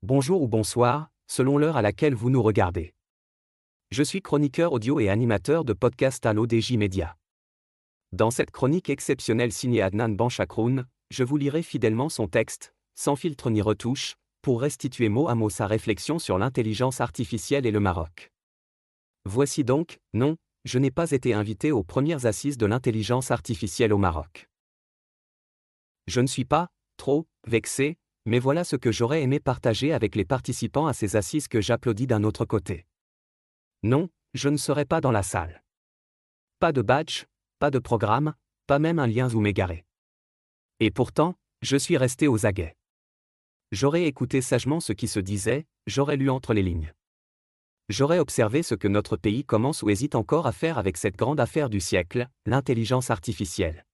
Bonjour ou bonsoir, selon l'heure à laquelle vous nous regardez. Je suis chroniqueur audio et animateur de podcast à l'ODJ Média. Dans cette chronique exceptionnelle signée Adnan Benchakroun, je vous lirai fidèlement son texte, sans filtre ni retouche, pour restituer mot à mot sa réflexion sur l'intelligence artificielle et le Maroc. Voici donc, non, je n'ai pas été invité aux premières assises de l'intelligence artificielle au Maroc. Je ne suis pas, trop, vexé, mais voilà ce que j'aurais aimé partager avec les participants à ces assises que j'applaudis d'un autre côté. Non, je ne serai pas dans la salle. Pas de badge, pas de programme, pas même un lien Zoom égaré. Et pourtant, je suis resté aux aguets. J'aurais écouté sagement ce qui se disait, j'aurais lu entre les lignes. J'aurais observé ce que notre pays commence ou hésite encore à faire avec cette grande affaire du siècle, l'intelligence artificielle.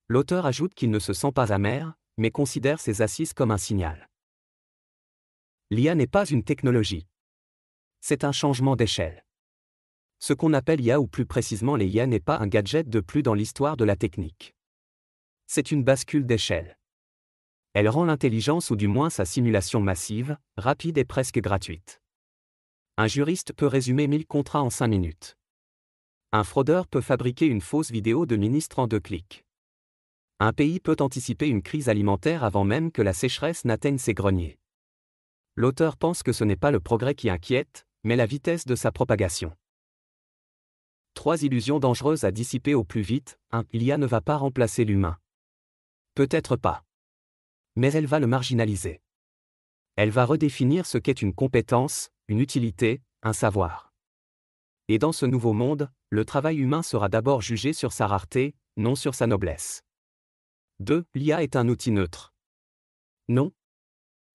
L'auteur ajoute qu'il ne se sent pas amer, mais considère ces assises comme un signal. L'IA n'est pas une technologie. C'est un changement d'échelle. Ce qu'on appelle IA ou plus précisément les IA n'est pas un gadget de plus dans l'histoire de la technique. C'est une bascule d'échelle. Elle rend l'intelligence ou du moins sa simulation massive, rapide et presque gratuite. Un juriste peut résumer 1000 contrats en 5 minutes. Un fraudeur peut fabriquer une fausse vidéo de ministre en 2 clics. Un pays peut anticiper une crise alimentaire avant même que la sécheresse n'atteigne ses greniers. L'auteur pense que ce n'est pas le progrès qui inquiète, mais la vitesse de sa propagation. 3 illusions dangereuses à dissiper au plus vite. 1. L'IA ne va pas remplacer l'humain. Peut-être pas. Mais elle va le marginaliser. Elle va redéfinir ce qu'est une compétence, une utilité, un savoir. Et dans ce nouveau monde, le travail humain sera d'abord jugé sur sa rareté, non sur sa noblesse. 2. L'IA est un outil neutre. Non.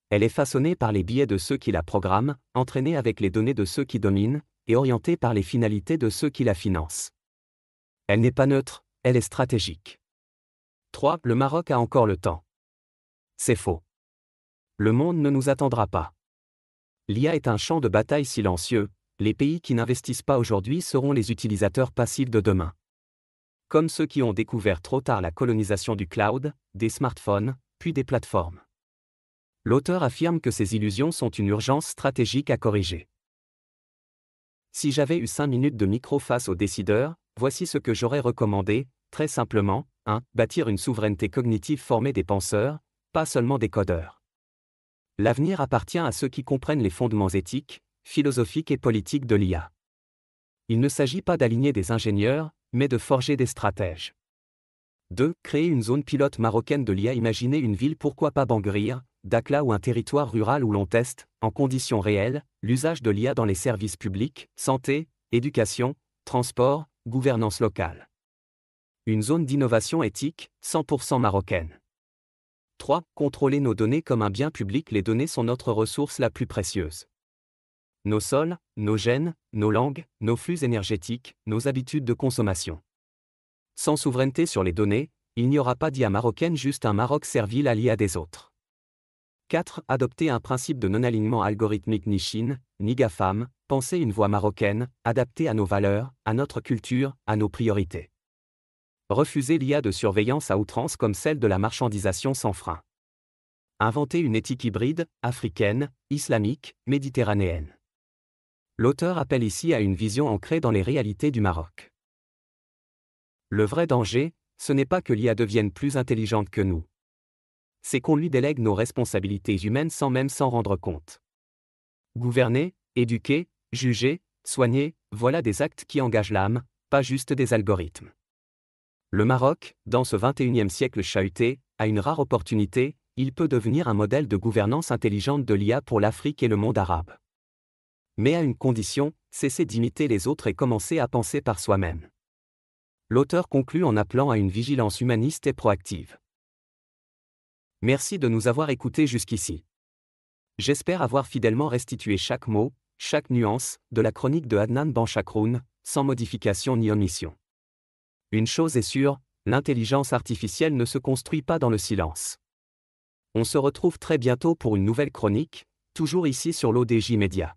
Elle est façonnée par les biais de ceux qui la programment, entraînée avec les données de ceux qui dominent, et orientée par les finalités de ceux qui la financent. Elle n'est pas neutre, elle est stratégique. 3. Le Maroc a encore le temps. C'est faux. Le monde ne nous attendra pas. L'IA est un champ de bataille silencieux, les pays qui n'investissent pas aujourd'hui seront les utilisateurs passifs de demain. Comme ceux qui ont découvert trop tard la colonisation du cloud, des smartphones, puis des plateformes. L'auteur affirme que ces illusions sont une urgence stratégique à corriger. Si j'avais eu 5 minutes de micro face aux décideurs, voici ce que j'aurais recommandé, très simplement. 1. Bâtir une souveraineté cognitive formée des penseurs, pas seulement des codeurs. L'avenir appartient à ceux qui comprennent les fondements éthiques, philosophiques et politiques de l'IA. Il ne s'agit pas d'aligner des ingénieurs, mais de forger des stratèges. 2. Créer une zone pilote marocaine de l'IA. Imaginez une ville, pourquoi pas Bangurir, Dakhla ou un territoire rural où l'on teste, en conditions réelles, l'usage de l'IA dans les services publics, santé, éducation, transport, gouvernance locale. Une zone d'innovation éthique, 100% marocaine. 3. Contrôler nos données comme un bien public. Les données sont notre ressource la plus précieuse. Nos sols, nos gènes, nos langues, nos flux énergétiques, nos habitudes de consommation. Sans souveraineté sur les données, il n'y aura pas d'IA marocaine, juste un Maroc servile à l'IA des autres. 4. Adopter un principe de non-alignement algorithmique. Ni Chine, ni GAFAM, penser une voie marocaine, adaptée à nos valeurs, à notre culture, à nos priorités. Refuser l'IA de surveillance à outrance comme celle de la marchandisation sans frein. Inventer une éthique hybride, africaine, islamique, méditerranéenne. L'auteur appelle ici à une vision ancrée dans les réalités du Maroc. Le vrai danger, ce n'est pas que l'IA devienne plus intelligente que nous. C'est qu'on lui délègue nos responsabilités humaines sans même s'en rendre compte. Gouverner, éduquer, juger, soigner, voilà des actes qui engagent l'âme, pas juste des algorithmes. Le Maroc, dans ce 21e siècle chahuté, a une rare opportunité, il peut devenir un modèle de gouvernance intelligente de l'IA pour l'Afrique et le monde arabe. Mais à une condition, cesser d'imiter les autres et commencer à penser par soi-même. L'auteur conclut en appelant à une vigilance humaniste et proactive. Merci de nous avoir écoutés jusqu'ici. J'espère avoir fidèlement restitué chaque mot, chaque nuance, de la chronique de Adnan Benchakroun, sans modification ni omission. Une chose est sûre, l'intelligence artificielle ne se construit pas dans le silence. On se retrouve très bientôt pour une nouvelle chronique, toujours ici sur l'ODJ Média.